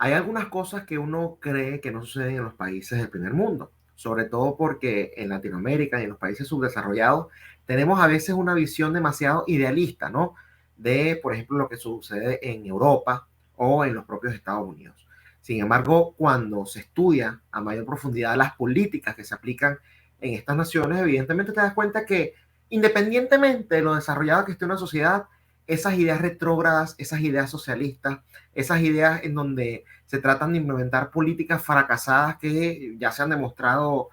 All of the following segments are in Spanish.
Hay algunas cosas que uno cree que no suceden en los países del primer mundo, sobre todo porque en Latinoamérica y en los países subdesarrollados tenemos a veces una visión demasiado idealista, ¿no? De, por ejemplo, lo que sucede en Europa o en los propios Estados Unidos. Sin embargo, cuando se estudia a mayor profundidad las políticas que se aplican en estas naciones, evidentemente te das cuenta que independientemente de lo desarrollada que esté una sociedad, esas ideas retrógradas, esas ideas socialistas, esas ideas en donde se tratan de implementar políticas fracasadas que ya se han demostrado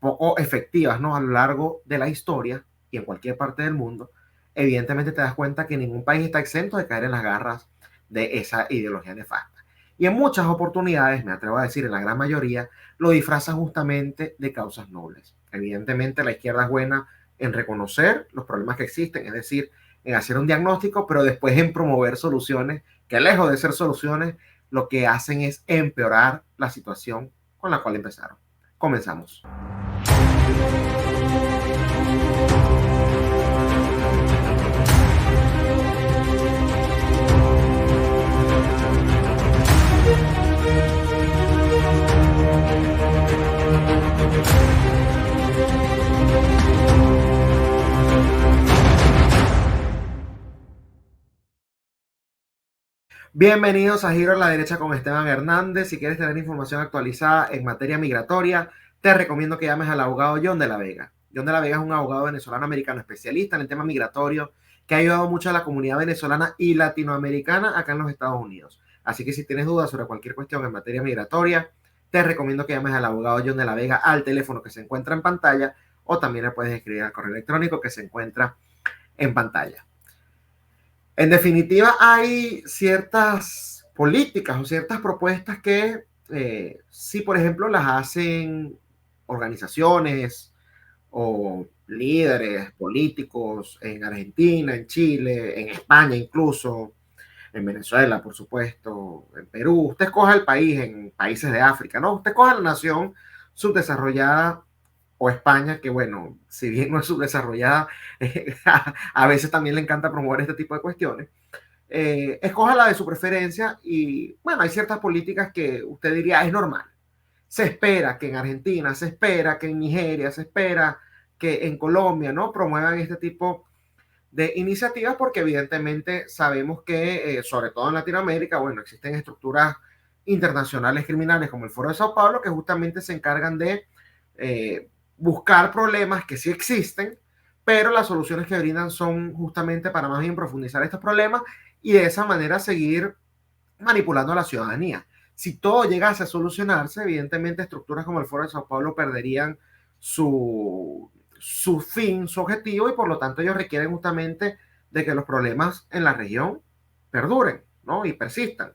poco efectivas, ¿no? A lo largo de la historia y en cualquier parte del mundo, evidentemente te das cuenta que ningún país está exento de caer en las garras de esa ideología nefasta. Y en muchas oportunidades, me atrevo a decir en la gran mayoría, lo disfrazan justamente de causas nobles. Evidentemente la izquierda es buena en reconocer los problemas que existen, es decir, en hacer un diagnóstico, pero después en promover soluciones que lejos de ser soluciones, lo que hacen es empeorar la situación con la cual empezaron. Comenzamos. Bienvenidos a Giro a la Derecha con Esteban Hernández. Si quieres tener información actualizada en materia migratoria, te recomiendo que llames al abogado John de la Vega. John de la Vega es un abogado venezolano-americano especialista en el tema migratorio que ha ayudado mucho a la comunidad venezolana y latinoamericana acá en los Estados Unidos. Así que si tienes dudas sobre cualquier cuestión en materia migratoria, te recomiendo que llames al abogado John de la Vega al teléfono que se encuentra en pantalla o también le puedes escribir al correo electrónico que se encuentra en pantalla. En definitiva, hay ciertas políticas o ciertas propuestas que si, por ejemplo, las hacen organizaciones o líderes políticos en Argentina, en Chile, en España incluso, en Venezuela, por supuesto, en Perú. Usted escoja el país, en países de África, ¿no? Usted escoja la nación subdesarrollada o España, que bueno, si bien no es subdesarrollada, a veces también le encanta promover este tipo de cuestiones. Escoja la de su preferencia y bueno, hay ciertas políticas que usted diría es normal. Se espera que en Argentina, se espera que en Nigeria, se espera que en Colombia, ¿no? Promuevan este tipo de iniciativas porque evidentemente sabemos que, sobre todo en Latinoamérica, bueno, existen estructuras internacionales criminales como el Foro de Sao Paulo que justamente se encargan de buscar problemas que sí existen, pero las soluciones que brindan son justamente para más bien profundizar estos problemas y de esa manera seguir manipulando a la ciudadanía. Si todo llegase a solucionarse, evidentemente estructuras como el Foro de Sao Paulo perderían su fin, su objetivo, y por lo tanto ellos requieren justamente de que los problemas en la región perduren, ¿no? Y persistan.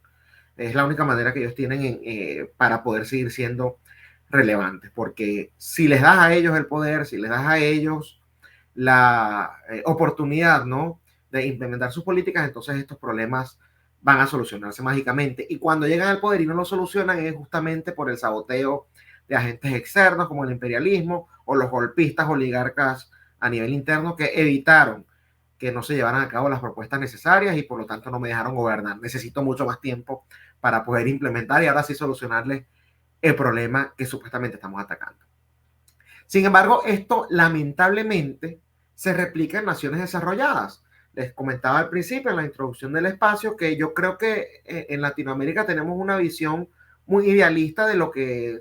Es la única manera que ellos tienen para poder seguir siendo relevantes, porque si les das a ellos el poder, si les das a ellos la oportunidad, ¿no? De implementar sus políticas, entonces estos problemas van a solucionarse mágicamente. Y cuando llegan al poder y no lo solucionan es justamente por el saboteo de agentes externos como el imperialismo o los golpistas oligarcas a nivel interno que evitaron que no se llevaran a cabo las propuestas necesarias y por lo tanto no me dejaron gobernar. Necesito mucho más tiempo para poder implementar y ahora sí solucionarles el problema que supuestamente estamos atacando. Sin embargo, esto lamentablemente se replica en naciones desarrolladas. Les comentaba al principio, en la introducción del espacio, que yo creo que en Latinoamérica tenemos una visión muy idealista de lo que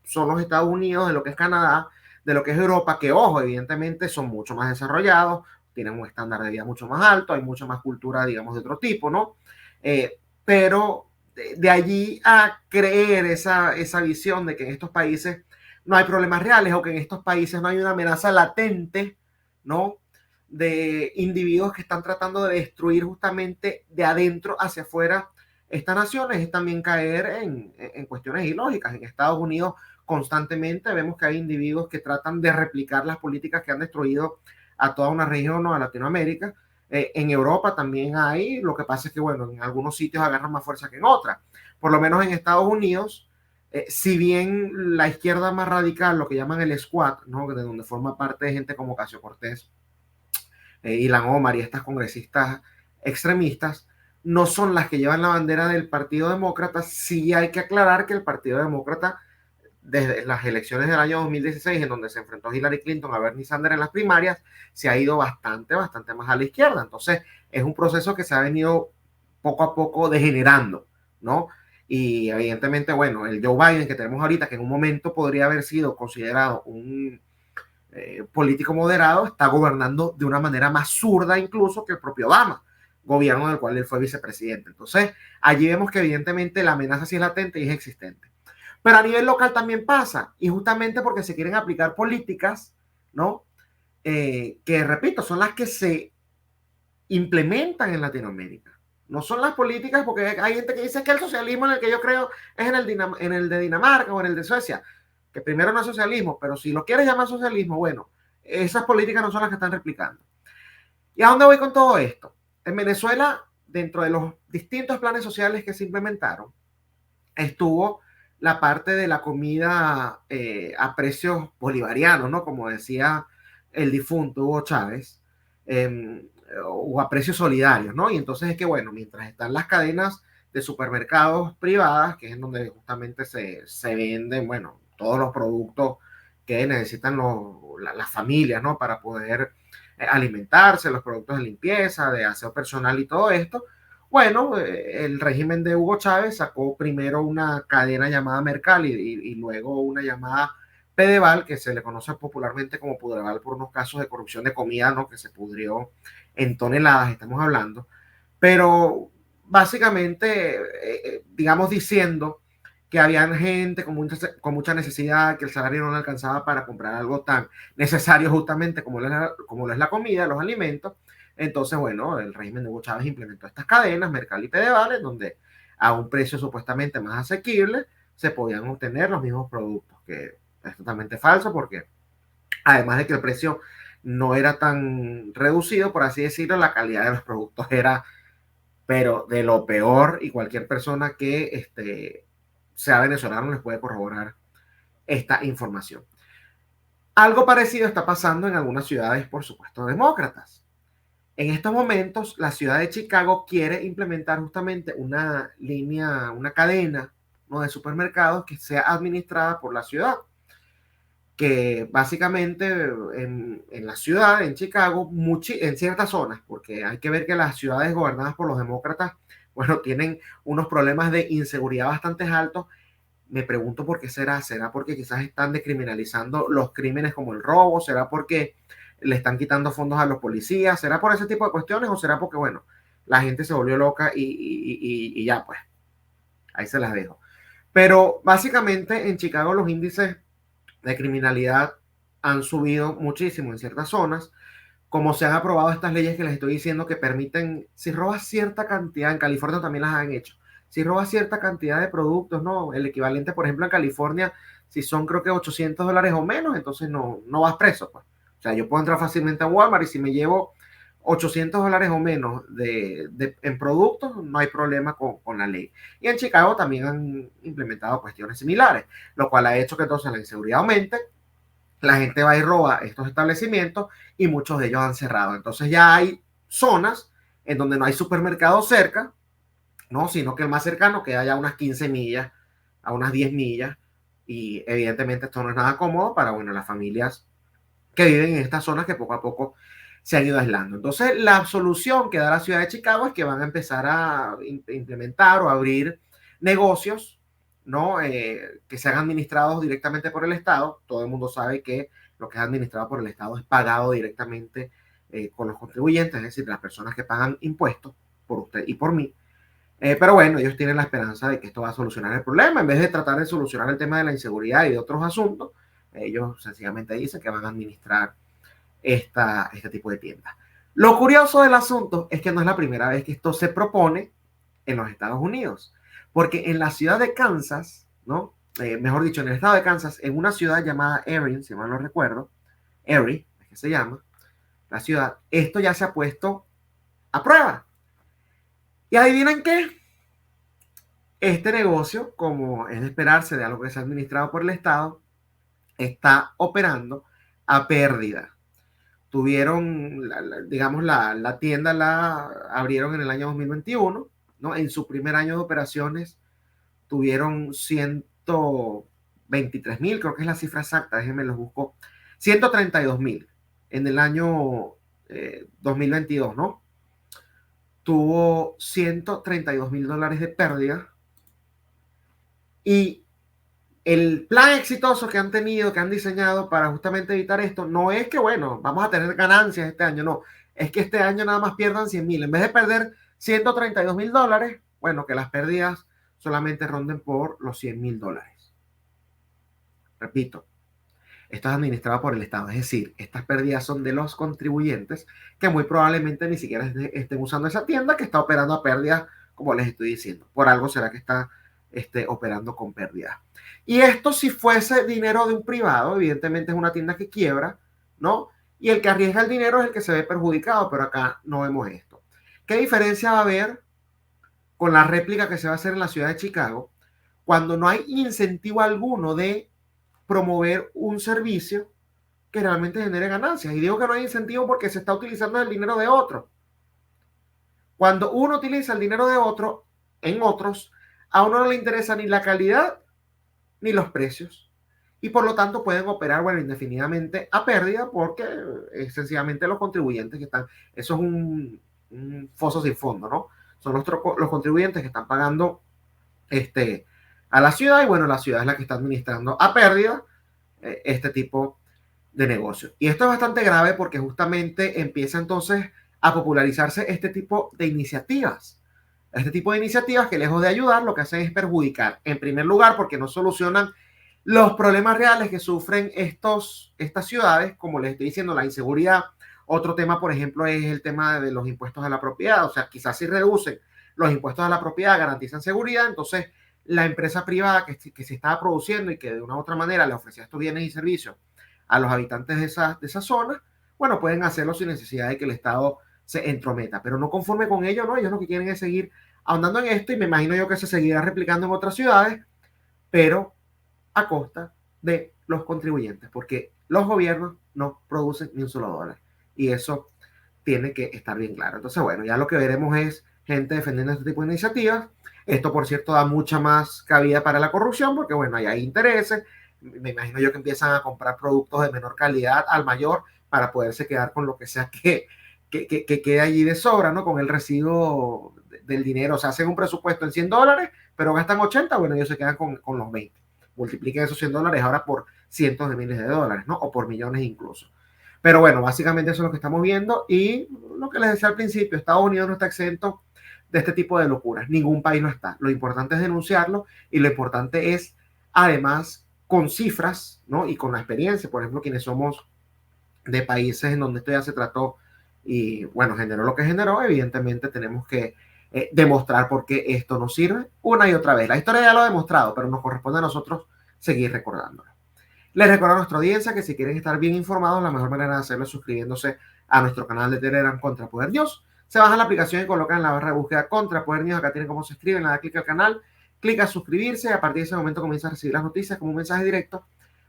son los Estados Unidos, de lo que es Canadá, de lo que es Europa, que ojo, evidentemente son mucho más desarrollados, tienen un estándar de vida mucho más alto, hay mucha más cultura, digamos, de otro tipo, ¿no? Pero de allí a creer esa visión de que en estos países no hay problemas reales o que en estos países no hay una amenaza latente, ¿no? De individuos que están tratando de destruir justamente de adentro hacia afuera estas naciones, es también caer en cuestiones ilógicas. En Estados Unidos constantemente vemos que hay individuos que tratan de replicar las políticas que han destruido a toda una región o a Latinoamérica. En Europa también hay, lo que pasa es que, bueno, en algunos sitios agarran más fuerza que en otras. Por lo menos en Estados Unidos, si bien la izquierda más radical, lo que llaman el Squad, ¿no? De donde forma parte de gente como Ocasio Cortés, Ilhan Omar y estas congresistas extremistas, no son las que llevan la bandera del Partido Demócrata. Sí hay que aclarar que el Partido Demócrata, desde las elecciones del año 2016, en donde se enfrentó Hillary Clinton a Bernie Sanders en las primarias, se ha ido bastante más a la izquierda. Entonces, es un proceso que se ha venido poco a poco degenerando, ¿no? Y evidentemente, bueno, el Joe Biden que tenemos ahorita, que en un momento podría haber sido considerado un político moderado, está gobernando de una manera más zurda incluso que el propio Obama, gobierno del cual él fue vicepresidente. Entonces, allí vemos que evidentemente la amenaza sí es latente y es existente. Pero a nivel local también pasa, y justamente porque se quieren aplicar políticas, ¿no? Que, repito, son las que se implementan en Latinoamérica. No son las políticas, porque hay gente que dice que el socialismo en el que yo creo es en el de Dinamarca o en el de Suecia, que primero no es socialismo, pero si lo quieres llamar socialismo, bueno, esas políticas no son las que están replicando. ¿Y a dónde voy con todo esto? En Venezuela, dentro de los distintos planes sociales que se implementaron, estuvo la parte de la comida a precios bolivarianos, ¿no? Como decía el difunto Hugo Chávez, o a precios solidarios, ¿no? Y entonces es que, bueno, mientras están las cadenas de supermercados privadas, que es en donde justamente se venden, bueno, todos los productos que necesitan las familias, ¿no? Para poder alimentarse, los productos de limpieza, de aseo personal y todo esto. Bueno, el régimen de Hugo Chávez sacó primero una cadena llamada Mercal y luego una llamada Pedeval, que se le conoce popularmente como Pudreval por unos casos de corrupción de comida, ¿no? Que se pudrió en toneladas, estamos hablando. Pero básicamente, digamos, diciendo que había gente con mucha necesidad, que el salario no le alcanzaba para comprar algo tan necesario justamente como lo es la comida, los alimentos. Entonces, bueno, el régimen de Hugo Chávez implementó estas cadenas, Mercal y Pedeval, donde a un precio supuestamente más asequible se podían obtener los mismos productos, que es totalmente falso porque además de que el precio no era tan reducido, por así decirlo, la calidad de los productos era, pero de lo peor, y cualquier persona que sea venezolano les puede corroborar esta información. Algo parecido está pasando en algunas ciudades, por supuesto, demócratas. En estos momentos, la ciudad de Chicago quiere implementar justamente una línea, una cadena, ¿no?, de supermercados que sea administrada por la ciudad, que básicamente en la ciudad, en Chicago, en ciertas zonas, porque hay que ver que las ciudades gobernadas por los demócratas, bueno, tienen unos problemas de inseguridad bastante altos. Me pregunto por qué será. ¿Será porque quizás están descriminalizando los crímenes como el robo? ¿Será porque le están quitando fondos a los policías? ¿Será por ese tipo de cuestiones? ¿O será porque, bueno, la gente se volvió loca y ya, pues, ahí se las dejo? Pero básicamente en Chicago los índices de criminalidad han subido muchísimo en ciertas zonas, como se han aprobado estas leyes que les estoy diciendo que permiten, si robas cierta cantidad, en California también las han hecho, si robas cierta cantidad de productos, ¿no? El equivalente, por ejemplo, en California, si son creo que $800 o menos, entonces no vas preso, pues. O sea, yo puedo entrar fácilmente a Walmart y si me llevo $800 o menos en productos, no hay problema con la ley. Y en Chicago también han implementado cuestiones similares, lo cual ha hecho que entonces la inseguridad aumente, la gente va y roba estos establecimientos y muchos de ellos han cerrado. Entonces ya hay zonas en donde no hay supermercado cerca, ¿no? Sino que el más cercano queda ya a unas 15 millas, a unas 10 millas, y evidentemente esto no es nada cómodo para, bueno, las familias que viven en estas zonas que poco a poco se han ido aislando. Entonces, la solución que da la ciudad de Chicago es que van a empezar a implementar o abrir negocios, ¿no? Que sean administrados directamente por el Estado. Todo el mundo sabe que lo que es administrado por el Estado es pagado directamente con los contribuyentes, es decir, las personas que pagan impuestos por usted y por mí. Pero bueno, ellos tienen la esperanza de que esto va a solucionar el problema. En vez de tratar de solucionar el tema de la inseguridad y de otros asuntos, ellos sencillamente dicen que van a administrar este tipo de tiendas. Lo curioso del asunto es que no es la primera vez que esto se propone en los Estados Unidos, porque en la ciudad de Kansas, ¿no? Mejor dicho, en el estado de Kansas, en una ciudad llamada Erin, si mal no recuerdo, Erie, es que se llama la ciudad, esto ya se ha puesto a prueba. Y adivinen qué, este negocio, como es de esperarse de algo que se ha administrado por el Estado, está operando a pérdida. Tuvieron, digamos, la tienda la abrieron en el año 2021, ¿no? En su primer año de operaciones tuvieron 123.000, creo que es la cifra exacta, déjenme los busco, 132.000 en el año 2022, ¿no? Tuvo $132.000 de pérdida y el plan exitoso que han tenido, que han diseñado para justamente evitar esto, no es que, bueno, vamos a tener ganancias este año, no, es que este año nada más pierdan 100.000, en vez de perder $132.000, bueno, que las pérdidas solamente ronden por los $100.000. Repito, esto es administrado por el Estado, es decir, estas pérdidas son de los contribuyentes que muy probablemente ni siquiera estén usando esa tienda que está operando a pérdidas, como les estoy diciendo. Por algo será que está operando con pérdidas. Y esto, si fuese dinero de un privado, evidentemente es una tienda que quiebra, ¿no? Y el que arriesga el dinero es el que se ve perjudicado, pero acá no vemos esto. ¿Qué diferencia va a haber con la réplica que se va a hacer en la ciudad de Chicago cuando no hay incentivo alguno de promover un servicio que realmente genere ganancias? Y digo que no hay incentivo porque se está utilizando el dinero de otro. Cuando uno utiliza el dinero de otro en otros, a uno no le interesa ni la calidad ni los precios. Y por lo tanto pueden operar, bueno, indefinidamente a pérdida porque sencillamente los contribuyentes que están, eso es un foso sin fondo, ¿no? Son los contribuyentes que están pagando a la ciudad y bueno, la ciudad es la que está administrando a pérdida este tipo de negocio. Y esto es bastante grave porque justamente empieza entonces a popularizarse este tipo de iniciativas. Este tipo de iniciativas que lejos de ayudar lo que hacen es perjudicar. En primer lugar porque no solucionan los problemas reales que sufren estas ciudades, como les estoy diciendo, la inseguridad. Otro tema, por ejemplo, es el tema de los impuestos a la propiedad. O sea, quizás si reducen los impuestos a la propiedad, garantizan seguridad, entonces la empresa privada que se estaba produciendo y que de una u otra manera le ofrecía estos bienes y servicios a los habitantes de esa zona, bueno, pueden hacerlo sin necesidad de que el Estado se entrometa, pero no conforme con ello, ¿no? Ellos lo que quieren es seguir ahondando en esto y me imagino yo que se seguirá replicando en otras ciudades, pero a costa de los contribuyentes, porque los gobiernos no producen ni un solo dólar y eso tiene que estar bien claro. Entonces, bueno, ya lo que veremos es gente defendiendo este tipo de iniciativas. Esto, por cierto, da mucha más cabida para la corrupción porque, bueno, ahí hay intereses. Me imagino yo que empiezan a comprar productos de menor calidad al mayor para poderse quedar con lo que sea que quede allí de sobra, ¿no? Con el residuo del dinero. O sea, hacen un presupuesto en $100, pero gastan 80, bueno, ellos se quedan con los 20. Multipliquen esos $100 ahora por cientos de miles de dólares, ¿no? O por millones incluso. Pero bueno, básicamente eso es lo que estamos viendo y lo que les decía al principio, Estados Unidos no está exento de este tipo de locuras, ningún país lo está. Lo importante es denunciarlo y lo importante es, además, con cifras, ¿no? Y con la experiencia, por ejemplo, quienes somos de países en donde esto ya se trató y, bueno, generó lo que generó, evidentemente tenemos que demostrar por qué esto nos sirve una y otra vez. La historia ya lo ha demostrado, pero nos corresponde a nosotros seguir recordándolo. Les recuerdo a nuestra audiencia que si quieren estar bien informados, la mejor manera de hacerlo es suscribiéndose a nuestro canal de Telegram Contrapoder News. Se bajan la aplicación y colocan en la barra de búsqueda Contrapoder News. Acá tienen cómo se escriben, le da clic al canal, clic a suscribirse y a partir de ese momento comienza a recibir las noticias como un mensaje directo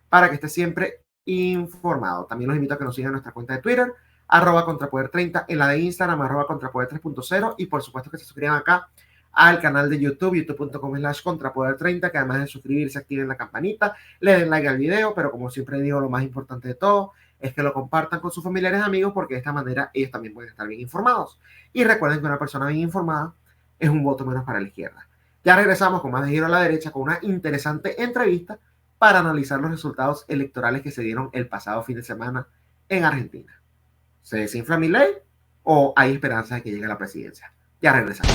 para que esté siempre informado. También los invito a que nos sigan en nuestra cuenta de Twitter, @Contrapoder30, en la de Instagram, @Contrapoder3.0 y por supuesto que se suscriban acá al canal de YouTube, youtube.com/Contrapoder30, que además de suscribirse, activen la campanita, le den like al video, pero como siempre digo, lo más importante de todo es que lo compartan con sus familiares y amigos, porque de esta manera ellos también pueden estar bien informados. Y recuerden que una persona bien informada es un voto menos para la izquierda. Ya regresamos con más de Giro a la Derecha, con una interesante entrevista para analizar los resultados electorales que se dieron el pasado fin de semana en Argentina. ¿Se desinfla Milei o hay esperanza de que llegue a la presidencia? Ya regresamos.